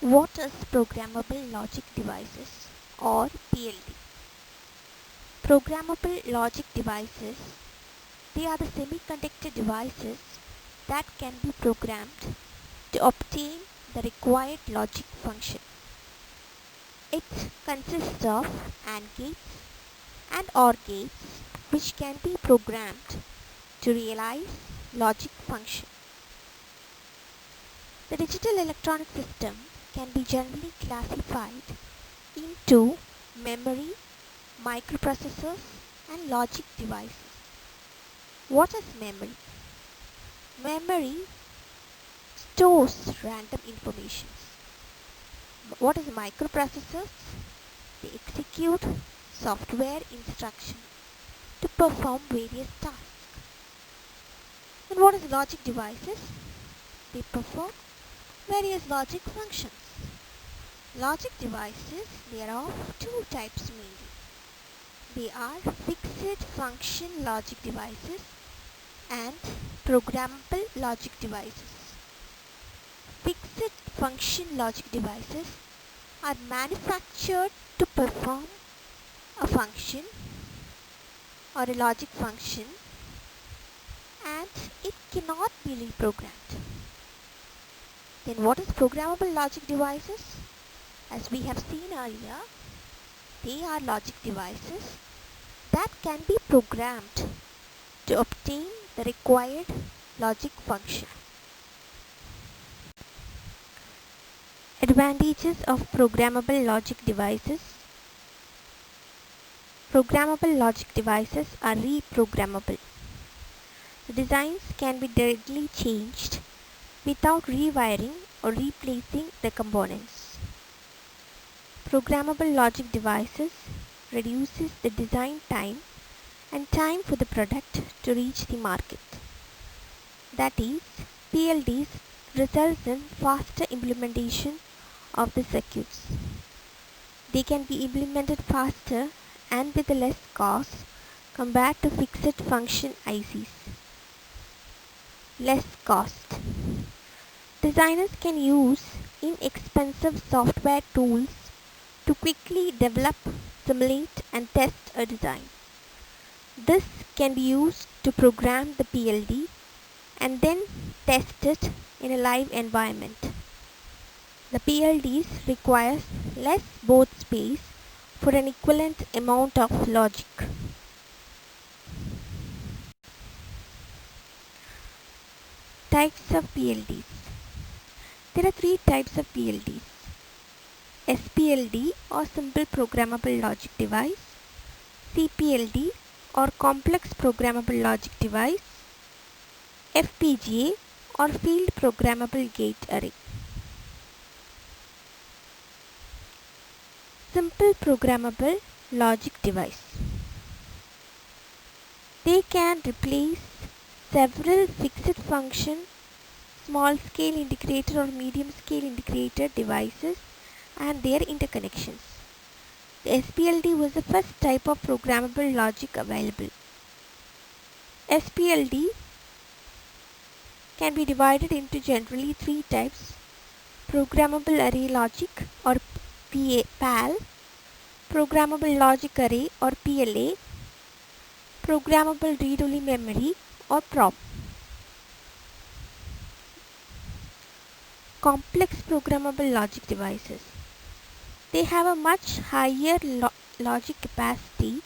What is programmable logic devices or PLD? Programmable logic devices, they are the semiconductor devices that can be programmed to obtain the required logic function. It consists of AND gates and OR gates which can be programmed to realize logic function. The digital electronic system can be generally classified into memory, microprocessors and logic devices. What is memory? Memory stores random information. What is microprocessors? They execute software instructions to perform various tasks. And what is logic devices? They perform various logic functions. Logic devices, there are of two types mainly. They are fixed function logic devices and programmable logic devices. Fixed function logic devices are manufactured to perform a function or a logic function and it cannot be reprogrammed. Then what is programmable logic devices? As we have seen earlier, they are logic devices that can be programmed to obtain the required logic function. Advantages of programmable logic devices. Programmable logic devices are reprogrammable. The designs can be directly changed without rewiring or replacing the components. Programmable logic devices reduces the design time and time for the product to reach the market. That is, PLDs results in faster implementation of the circuits. They can be implemented faster and with less cost compared to fixed function ICs. Less cost. Designers can use inexpensive software tools to quickly develop, simulate and test a design. This can be used to program the PLD and then test it in a live environment. The PLDs requires less board space for an equivalent amount of logic. Types of PLDs. There are three types of PLDs. SPLD or Simple Programmable Logic Device, CPLD or Complex Programmable Logic Device, FPGA or Field Programmable Gate Array. Simple Programmable Logic Device. They can replace several fixed function, small scale integrated or medium scale integrated devices and their interconnections. The SPLD was the first type of programmable logic available. SPLD can be divided into generally three types: programmable array logic or PAL, programmable logic array or PLA, programmable read-only memory or PROM. Complex programmable logic devices. They have a much higher logic capacity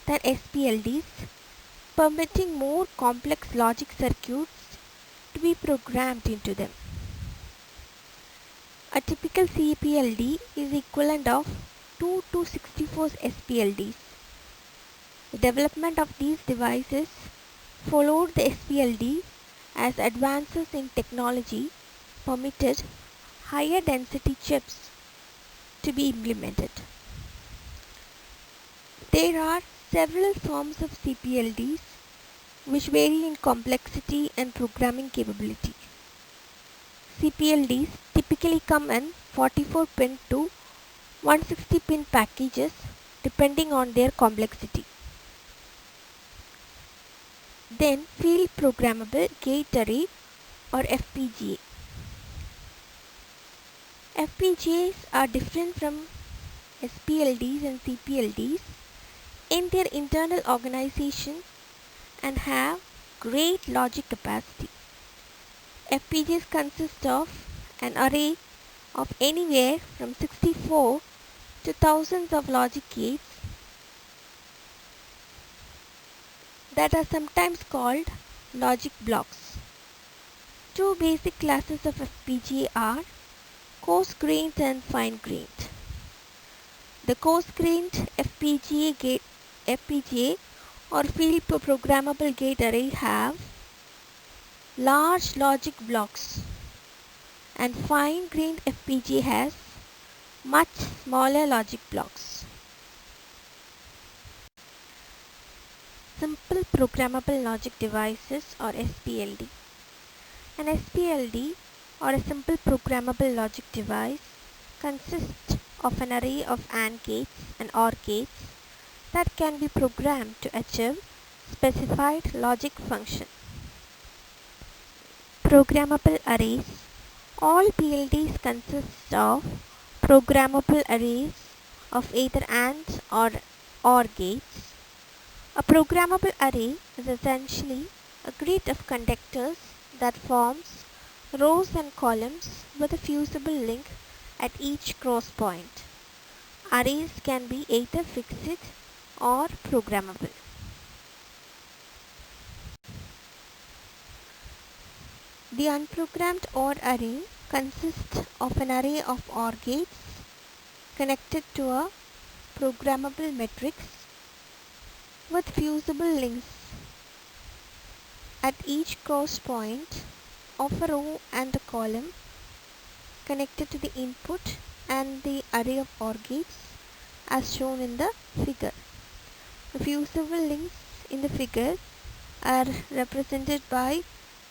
than SPLDs, permitting more complex logic circuits to be programmed into them. A typical CPLD is equivalent of 2 to 64 SPLDs. The development of these devices followed the SPLD as advances in technology permitted higher density chips to be implemented. There are several forms of CPLDs which vary in complexity and programming capability. CPLDs typically come in 44-pin to 160-pin packages depending on their complexity. Then Field Programmable Gate Array or FPGA. FPGAs are different from SPLDs and CPLDs in their internal organization and have great logic capacity. FPGAs consist of an array of anywhere from 64 to thousands of logic gates that are sometimes called logic blocks. Two basic classes of FPGA are coarse-grained and fine-grained. The coarse-grained FPGA or field programmable gate array have large logic blocks, and fine-grained FPGA has much smaller logic blocks. Simple Programmable Logic Devices or SPLD. An SPLD or a Simple Programmable Logic Device consists of an array of AND gates and OR gates that can be programmed to achieve specified logic function. Programmable arrays. All PLDs consist of programmable arrays of either AND or OR gates. A programmable array is essentially a grid of conductors that forms rows and columns with a fusible link at each cross point. Arrays can be either fixed or programmable. The unprogrammed OR array consists of an array of OR gates connected to a programmable matrix with fusible links at each cross point of a row and a column connected to the input and the array of OR gates as shown in the figure. The fusible links in the figure are represented by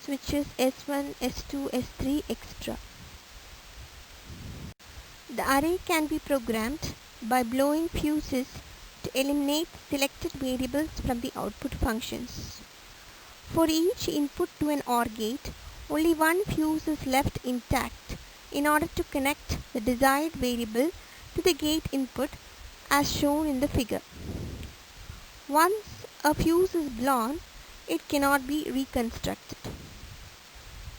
switches S1, S2, S3, etc. The array can be programmed by blowing fuses to eliminate selected variables from the output functions. For each input to an OR gate, only one fuse is left intact in order to connect the desired variable to the gate input as shown in the figure. Once a fuse is blown, it cannot be reconstructed.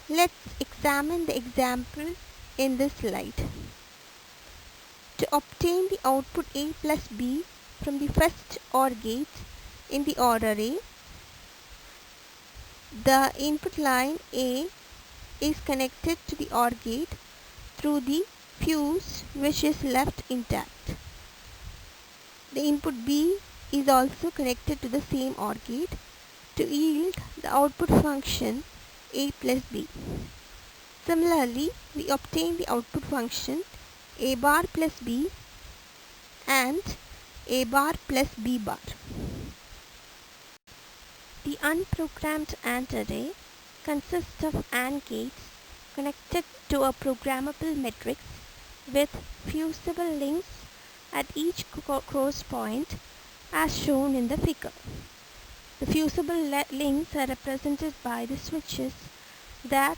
Let's examine the example in this slide. To obtain the output A plus B from the first OR gate in the OR array, the input line A is connected to the OR gate through the fuse which is left intact. The input B is also connected to the same OR gate to yield the output function A plus B. Similarly, we obtain the output function A bar plus B and A bar plus B bar. The unprogrammed AND array consists of AND gates connected to a programmable matrix with fusible links at each cross point as shown in the figure. The fusible links are represented by the switches that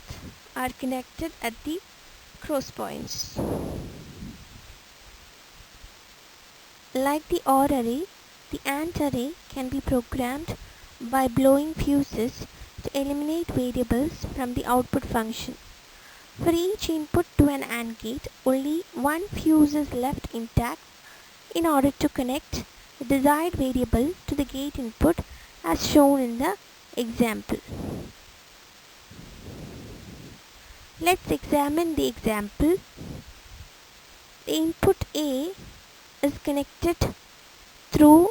are connected at the cross points. Like the OR array, the AND array can be programmed by blowing fuses to eliminate variables from the output function. For each input to an AND gate, only one fuse is left intact in order to connect the desired variable to the gate input as shown in the example. Let's examine the example. The input A is connected through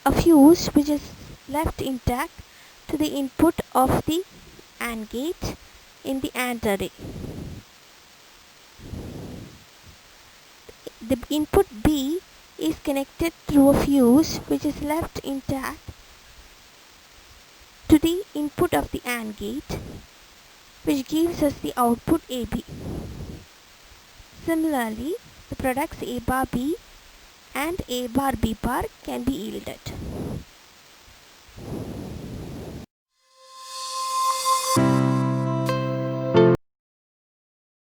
a fuse which is left intact to the input of the AND gate in the AND array. The input B is connected through a fuse which is left intact to the input of the AND gate, which gives us the output AB. Similarly, the products A bar B and A bar B bar can be yielded.